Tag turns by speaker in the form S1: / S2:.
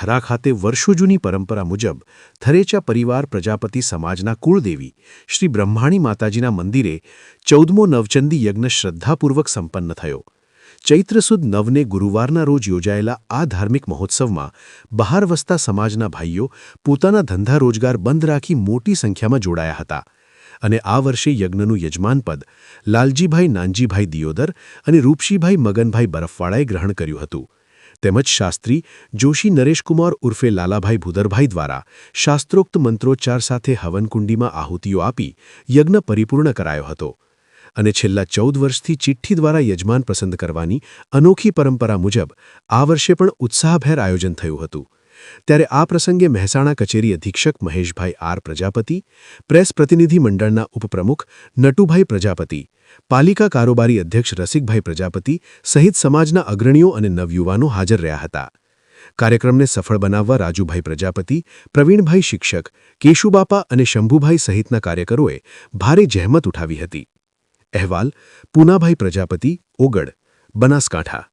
S1: થરા ખાતે વર્ષો જૂની પરંપરા મુજબ થરેચા પરિવાર પ્રજાપતિ સમાજના કુળદેવી શ્રી બ્રહ્માણી માતાજીના મંદિરે 14મો નવચંદી યજ્ઞ શ્રદ્ધાપૂર્વક સંપન્ન થયો. ચૈત્ર સુદ 9ને ગુરુવારના રોજ યોજાયેલા આ ધાર્મિક મહોત્સવમાં બહાર વસતા સમાજના ભાઈઓ પોતાના ધંધા રોજગાર બંધ રાખી મોટી સંખ્યામાં જોડાયા હતા અને આ વર્ષે યજ્ઞનું યજમાનપદ લાલજીભાઈ નાનજીભાઈ દિયોદર અને રૂપશીભાઈ મગનભાઈ બરફવાળાએ ગ્રહણ કર્યું હતું. તેમજ શાસ્ત્રી જોશી નરેશકુમાર ઉર્ફે લાલાભાઈ ભૂદરભાઈ દ્વારા શાસ્ત્રોક્ત મંત્રોચ્ચાર સાથે હવનકુંડીમાં આહુતિઓ આપી યજ્ઞ પરિપૂર્ણ કરાયો હતો અને છેલ્લા 14 વર્ષથી ચિઠ્ઠી દ્વારા યજમાન પસંદ કરવાની અનોખી પરંપરા મુજબ આ વર્ષે પણ ઉત્સાહભેર આયોજન થયું હતું. ત્યારે આ પ્રસંગે મહેસાણા કચેરી અધિક્ષક મહેશભાઈ આર પ્રજાપતિ, પ્રેસ પ્રતિનિધિ મંડળના ઉપપ્રમુખ નટુભાઈ પ્રજાપતિ, પાલિકા કારોબારી અધ્યક્ષ રસિકભાઈ પ્રજાપતિ સહિત સમાજના અગ્રણીઓ અને નવયુવાનો હાજર રહ્યા હતા. કાર્યક્રમને સફળ બનાવવા રાજુભાઈ પ્રજાપતિ, પ્રવીણભાઈ શિક્ષક, કેશુબાપા અને શંભુભાઈ સહિતના કાર્યકરોએ ભારે જહેમત ઉઠાવી હતી. અહેવાલ પૂનાભાઈ પ્રજાપતિ, ઓગળ, બનાસકાંઠા.